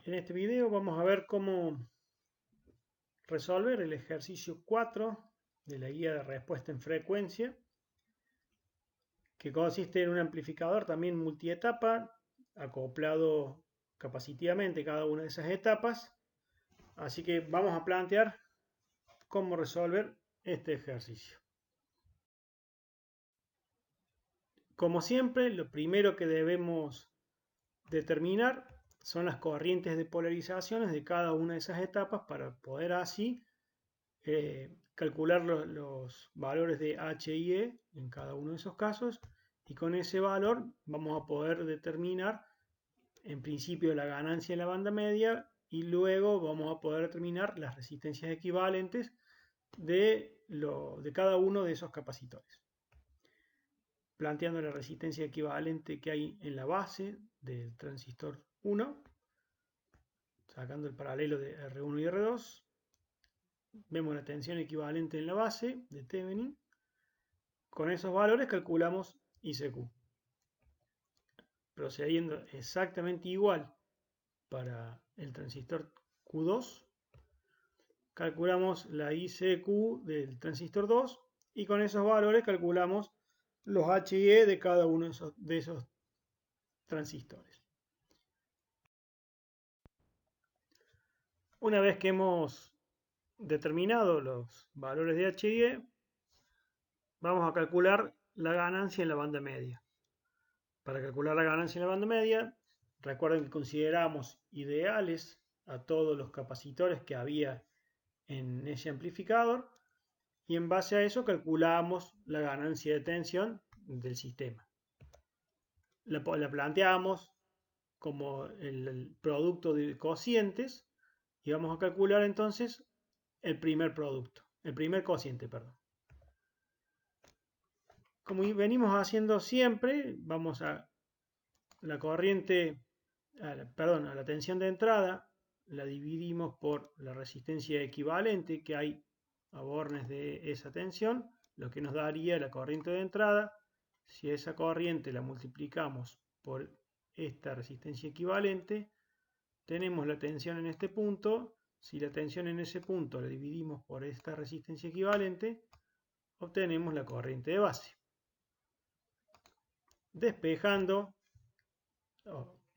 En este video vamos a ver cómo resolver el ejercicio 4 de la guía de respuesta en frecuencia, que consiste en un amplificador también multietapa, acoplado capacitivamente cada una de esas etapas. Así que vamos a plantear cómo resolver este ejercicio. Como siempre, lo primero que debemos determinar son las corrientes de polarizaciones de cada una de esas etapas para poder así calcular los valores de H y E en cada uno de esos casos, y con ese valor vamos a poder determinar en principio la ganancia en la banda media, y luego vamos a poder determinar las resistencias equivalentes de cada uno de esos capacitores, planteando la resistencia equivalente que hay en la base del transistor 1, sacando el paralelo de R1 y R2. Vemos la tensión equivalente en la base de Thevenin. Con esos valores calculamos ICQ. Procediendo exactamente igual para el transistor Q2, calculamos la ICQ del transistor 2 y con esos valores calculamos los H y E de cada uno de esos transistores. Una vez que hemos determinado los valores de H y E, vamos a calcular la ganancia en la banda media. Para calcular la ganancia en la banda media, recuerden que consideramos ideales a todos los capacitores que había en ese amplificador, y en base a eso calculamos la ganancia de tensión del sistema. La planteamos como el producto de cocientes, y vamos a calcular entonces el primer cociente, perdón. Como venimos haciendo siempre, vamos a la corriente, a la tensión de entrada, la dividimos por la resistencia equivalente que hay a bornes de esa tensión, lo que nos daría la corriente de entrada. Si esa corriente la multiplicamos por esta resistencia equivalente, tenemos la tensión en este punto. Si la tensión en ese punto la dividimos por esta resistencia equivalente, obtenemos la corriente de base. Despejando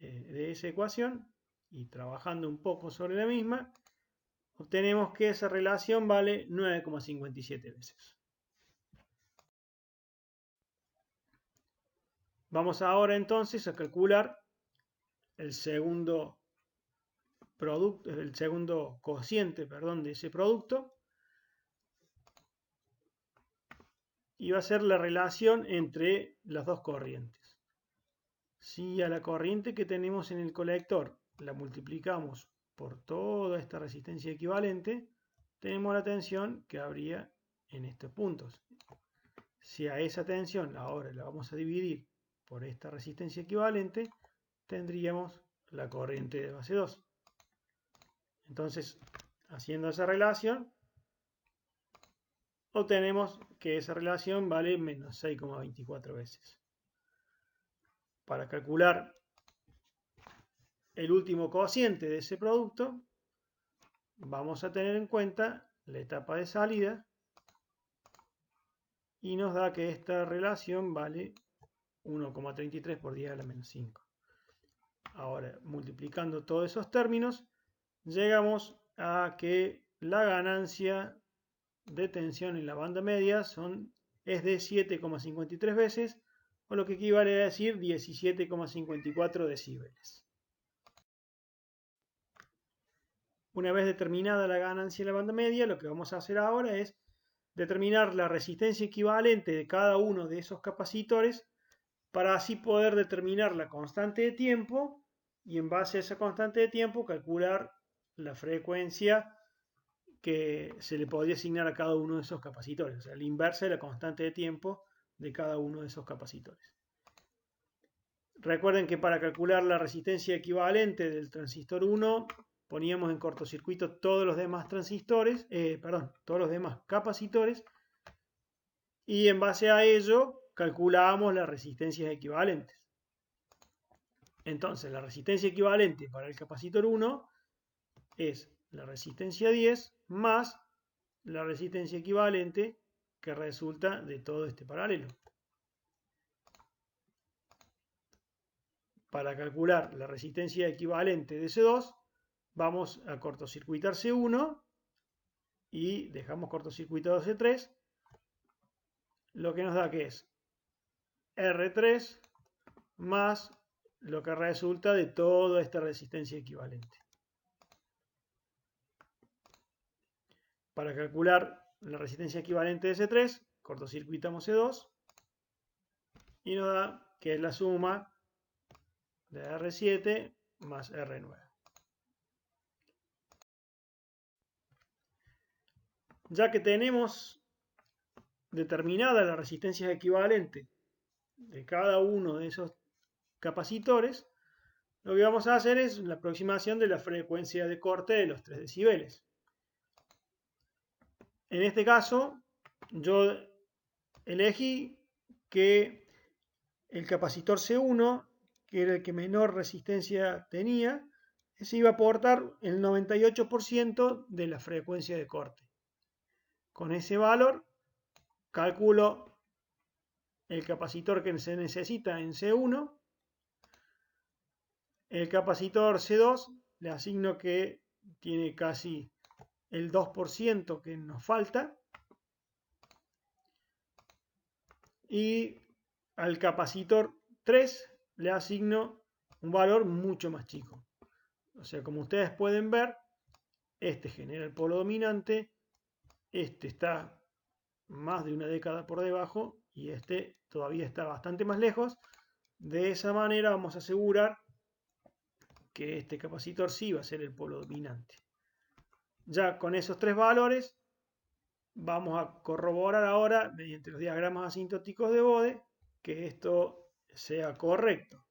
de esa ecuación y trabajando un poco sobre la misma, obtenemos que esa relación vale 9,57 veces. Vamos ahora entonces a calcular el segundo cociente, de ese producto, y va a ser la relación entre las dos corrientes. Si a la corriente que tenemos en el colector la multiplicamos por toda esta resistencia equivalente, tenemos la tensión que habría en estos puntos. Si a esa tensión ahora la vamos a dividir por esta resistencia equivalente, tendríamos la corriente de base 2. Entonces, haciendo esa relación, obtenemos que esa relación vale menos 6,24 veces. Para calcular el último cociente de ese producto, vamos a tener en cuenta la etapa de salida, y nos da que esta relación vale 1,33 por 10 a la menos 5. Ahora, multiplicando todos esos términos, llegamos a que la ganancia de tensión en la banda media es de 7,53 veces, o lo que equivale a decir 17,54 decibeles. Una vez determinada la ganancia en la banda media, lo que vamos a hacer ahora es determinar la resistencia equivalente de cada uno de esos capacitores, para así poder determinar la constante de tiempo, y en base a esa constante de tiempo calcular la frecuencia que se le podría asignar a cada uno de esos capacitores, o sea, la inversa de la constante de tiempo de cada uno de esos capacitores. Recuerden que para calcular la resistencia equivalente del transistor 1 poníamos en cortocircuito todos los demás todos los demás capacitores, y en base a ello calculábamos las resistencias equivalentes. Entonces la resistencia equivalente para el capacitor 1 es la resistencia 10 más la resistencia equivalente que resulta de todo este paralelo. Para calcular la resistencia equivalente de C2, vamos a cortocircuitar C1 y dejamos cortocircuitado C3, lo que nos da que es R3 más lo que resulta de toda esta resistencia equivalente. Para calcular la resistencia equivalente de C3, cortocircuitamos C2 y nos da que es la suma de R7 más R9. Ya que tenemos determinada la resistencia equivalente de cada uno de esos capacitores, lo que vamos a hacer es la aproximación de la frecuencia de corte de los 3 decibeles. En este caso, yo elegí que el capacitor C1, que era el que menor resistencia tenía, se iba a aportar el 98% de la frecuencia de corte. Con ese valor, calculo el capacitor que se necesita en C1. El capacitor C2 le asigno que tiene casi el 2% que nos falta. Y al capacitor 3 le asigno un valor mucho más chico. O sea, como ustedes pueden ver, este genera el polo dominante, este está más de una década por debajo y este todavía está bastante más lejos. De esa manera vamos a asegurar que este capacitor sí va a ser el polo dominante. Ya con esos tres valores vamos a corroborar ahora mediante los diagramas asintóticos de Bode que esto sea correcto.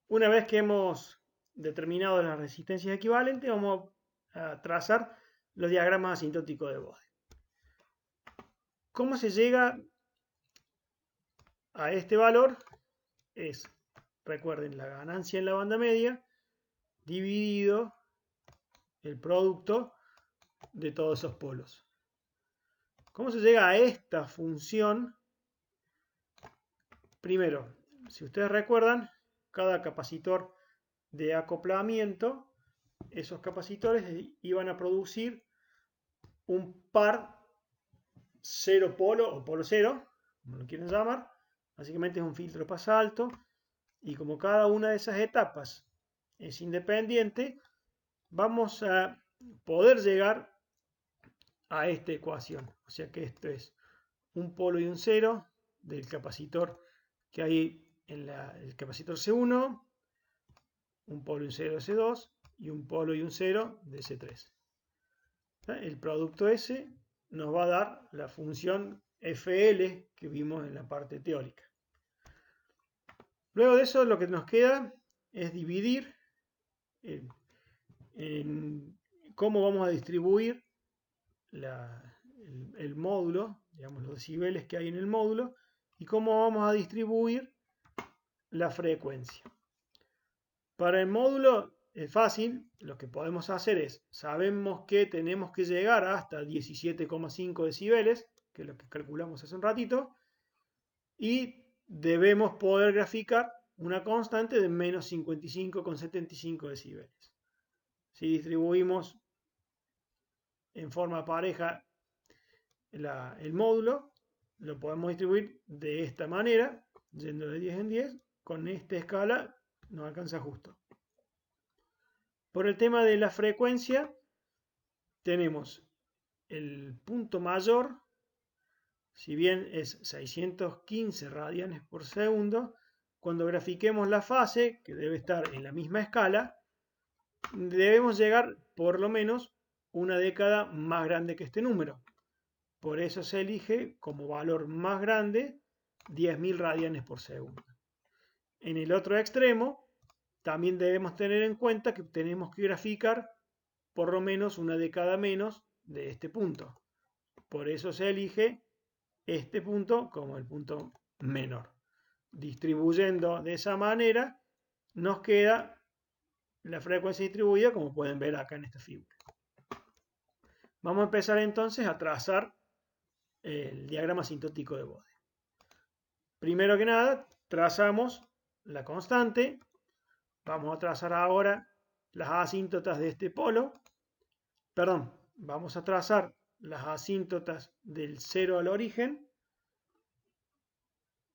Una vez que hemos determinado las resistencias equivalentes, vamos a trazar los diagramas asintóticos de Bode. ¿Cómo se llega a este valor? Es, recuerden, la ganancia en la banda media dividido el producto de todos esos polos. ¿Cómo se llega a esta función? Primero, si ustedes recuerdan, cada capacitor de acoplamiento, esos capacitores iban a producir un par cero polo o polo cero, como lo quieren llamar. Básicamente es un filtro pasalto y como cada una de esas etapas es independiente, vamos a poder llegar a esta ecuación. O sea que esto es un polo y un cero del capacitor que hay en el capacitor C1, un polo y un cero de C2 y un polo y un cero de C3. El producto ese nos va a dar la función FL que vimos en la parte teórica. Luego de eso lo que nos queda es dividir en cómo vamos a distribuir el módulo, digamos los decibeles que hay en el módulo, y cómo vamos a distribuir la frecuencia. Para el módulo es fácil, lo que podemos hacer es, sabemos que tenemos que llegar hasta 17,5 decibeles, que es lo que calculamos hace un ratito, y debemos poder graficar una constante de menos 55,75 decibeles. Si distribuimos en forma pareja el módulo, lo podemos distribuir de esta manera, yendo de 10 en 10, con esta escala nos alcanza justo. Por el tema de la frecuencia, tenemos el punto mayor, si bien es 615 radianes por segundo, cuando grafiquemos la fase, que debe estar en la misma escala, debemos llegar por lo menos una década más grande que este número. Por eso se elige como valor más grande 10.000 radianes por segundo. En el otro extremo, también debemos tener en cuenta que tenemos que graficar por lo menos una década menos de este punto. Por eso se elige este punto como el punto menor. Distribuyendo de esa manera, nos queda la frecuencia distribuida, como pueden ver acá en esta figura. Vamos a empezar entonces a trazar el diagrama asintótico de Bode. Primero que nada, trazamos la constante. Vamos a trazar ahora las asíntotas de este polo. Perdón, vamos a trazar las asíntotas del 0 al origen.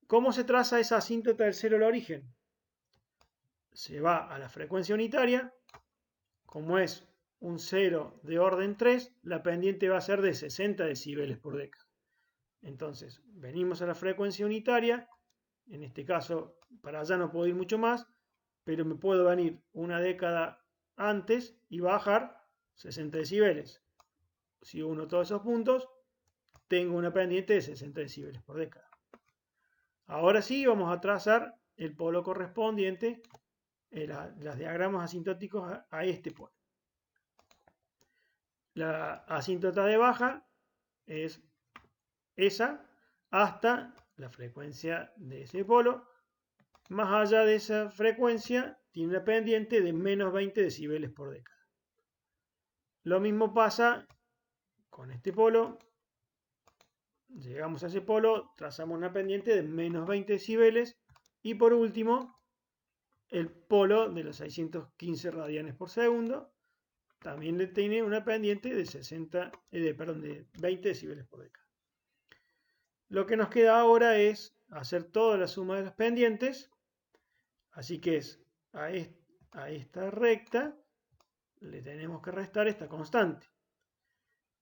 ¿Cómo se traza esa asíntota del 0 al origen? Se va a la frecuencia unitaria. Como es un 0 de orden 3, la pendiente va a ser de 60 decibeles por década. Entonces, venimos a la frecuencia unitaria. En este caso, para allá no puedo ir mucho más, pero me puedo venir una década antes y bajar 60 decibeles. Si uno todos esos puntos, tengo una pendiente de 60 decibeles por década. Ahora sí, vamos a trazar el polo correspondiente, los diagramas asintóticos a este polo. La asíntota de baja es esa hasta la frecuencia de ese polo. Más allá de esa frecuencia, tiene una pendiente de menos 20 decibeles por década. Lo mismo pasa con este polo. Llegamos a ese polo, trazamos una pendiente de menos 20 decibeles. Y por último, el polo de los 615 radianes por segundo también tiene una pendiente de, de 20 decibeles por década. Lo que nos queda ahora es hacer toda la suma de las pendientes. Así que es a esta recta le tenemos que restar esta constante.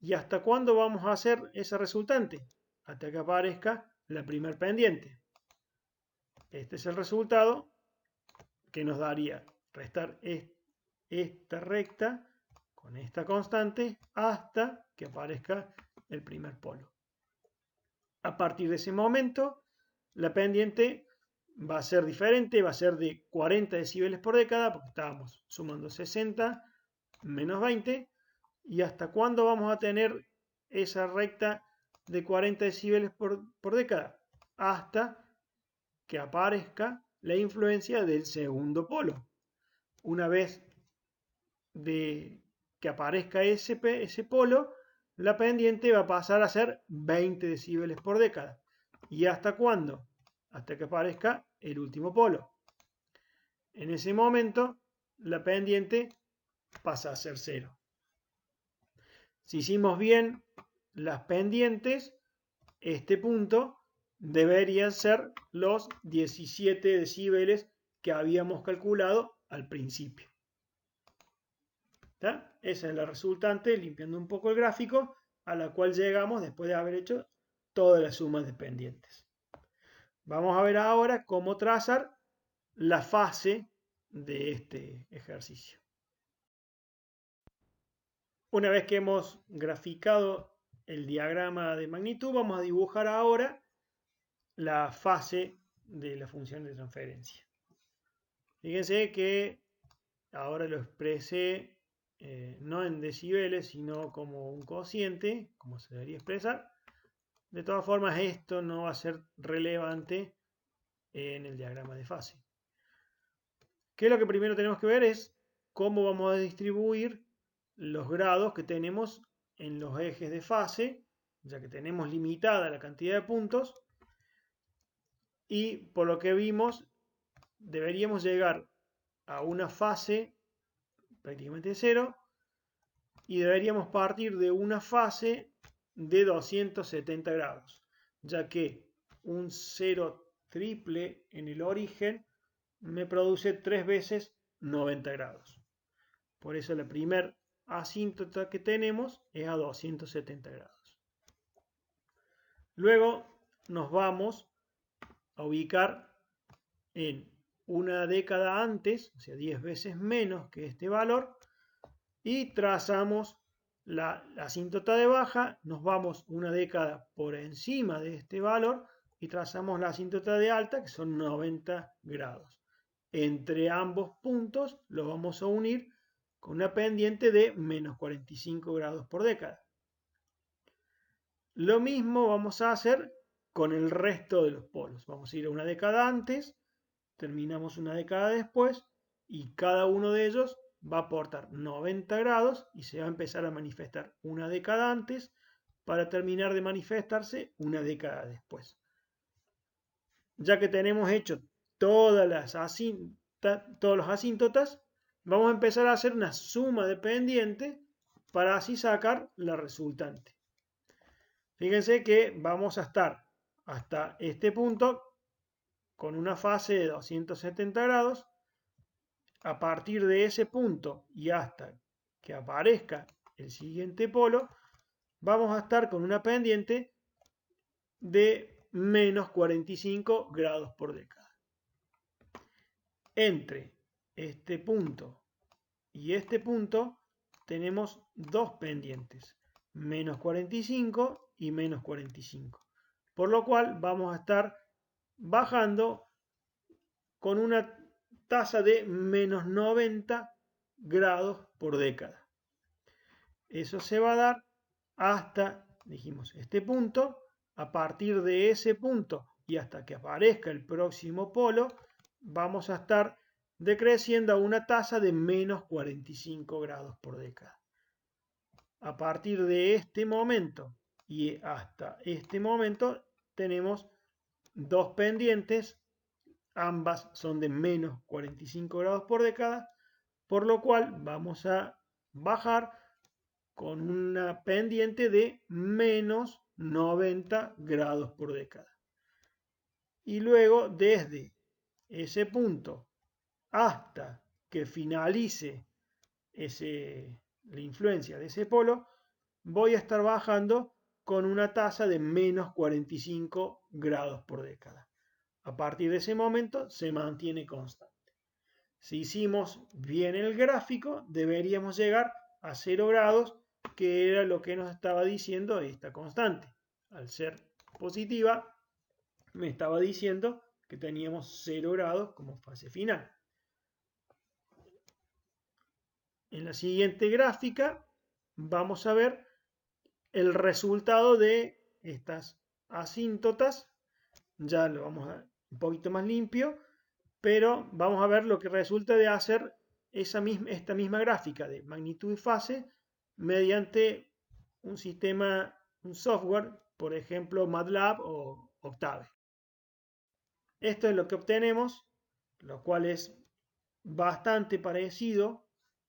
¿Y hasta cuándo vamos a hacer esa resultante? Hasta que aparezca la primer pendiente. Este es el resultado que nos daría restar esta recta con esta constante hasta que aparezca el primer polo. A partir de ese momento, la pendiente va a ser diferente, va a ser de 40 decibeles por década, porque estábamos sumando 60 menos 20. ¿Y hasta cuándo vamos a tener esa recta de 40 decibeles por década? Hasta que aparezca la influencia del segundo polo. Una vez que aparezca ese polo, la pendiente va a pasar a ser 20 decibeles por década. ¿Y hasta cuándo? Hasta que aparezca el último polo. En ese momento, la pendiente pasa a ser 0. Si hicimos bien las pendientes, este punto debería ser los 17 decibeles que habíamos calculado al principio. ¿Está? Esa es la resultante, limpiando un poco el gráfico, a la cual llegamos después de haber hecho todas las sumas de pendientes. Vamos a ver ahora cómo trazar la fase de este ejercicio. Una vez que hemos graficado el diagrama de magnitud, vamos a dibujar ahora la fase de la función de transferencia. Fíjense que ahora lo expresé no en decibeles, sino como un cociente, como se debería expresar. De todas formas, esto no va a ser relevante en el diagrama de fase. ¿Qué es lo que primero tenemos que ver? Es cómo vamos a distribuir los grados que tenemos en los ejes de fase, ya que tenemos limitada la cantidad de puntos. Y por lo que vimos, deberíamos llegar a una fase prácticamente 0 y deberíamos partir de una fase de 270 grados, ya que un 0 triple en el origen me produce 3 veces 90 grados. Por eso la primera asíntota que tenemos es a 270 grados. Luego nos vamos a ubicar en una década antes, o sea 10 veces menos que este valor, y trazamos la asíntota de baja, nos vamos una década por encima de este valor y trazamos la asíntota de alta, que son 90 grados. Entre ambos puntos los vamos a unir con una pendiente de menos 45 grados por década. Lo mismo vamos a hacer con el resto de los polos. Vamos a ir a una década antes, terminamos una década después y cada uno de ellos va a aportar 90 grados y se va a empezar a manifestar una década antes para terminar de manifestarse una década después. Ya que tenemos hecho todos los asíntotas, vamos a empezar a hacer una suma de pendientes para así sacar la resultante. Fíjense que vamos a estar hasta este punto con una fase de 270 grados. A partir de ese punto y hasta que aparezca el siguiente polo, vamos a estar con una pendiente de menos 45 grados por década. Entre este punto y este punto tenemos dos pendientes, menos 45 y menos 45. Por lo cual vamos a estar bajando con una tasa de menos 90 grados por década. Eso se va a dar hasta, dijimos, este punto. A partir de ese punto y hasta que aparezca el próximo polo, vamos a estar decreciendo a una tasa de menos 45 grados por década. A partir de este momento y hasta este momento tenemos dos pendientes, ambas son de menos 45 grados por década, por lo cual vamos a bajar con una pendiente de menos 90 grados por década. Y luego desde ese punto hasta que finalice la influencia de ese polo, voy a estar bajando con una tasa de menos 45 grados por década. A partir de ese momento se mantiene constante. Si hicimos bien el gráfico, deberíamos llegar a 0 grados, que era lo que nos estaba diciendo esta constante. Al ser positiva, me estaba diciendo que teníamos 0 grados como fase final. En la siguiente gráfica vamos a ver el resultado de estas asíntotas. Ya lo vamos a un poquito más limpio, pero vamos a ver lo que resulta de hacer esta misma gráfica de magnitud y fase mediante un sistema, un software, por ejemplo MATLAB o Octave. Esto es lo que obtenemos, lo cual es bastante parecido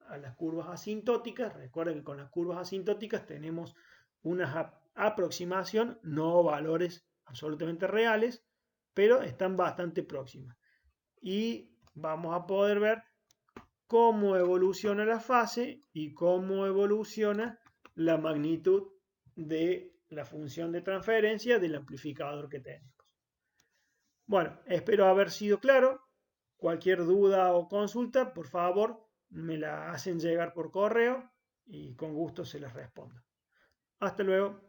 a las curvas asintóticas. Recuerden que con las curvas asintóticas tenemos una aproximación, no valores absolutamente reales, pero están bastante próximas. Y vamos a poder ver cómo evoluciona la fase y cómo evoluciona la magnitud de la función de transferencia del amplificador que tenemos. Bueno, espero haber sido claro. Cualquier duda o consulta, por favor, me la hacen llegar por correo y con gusto se les respondo. Hasta luego.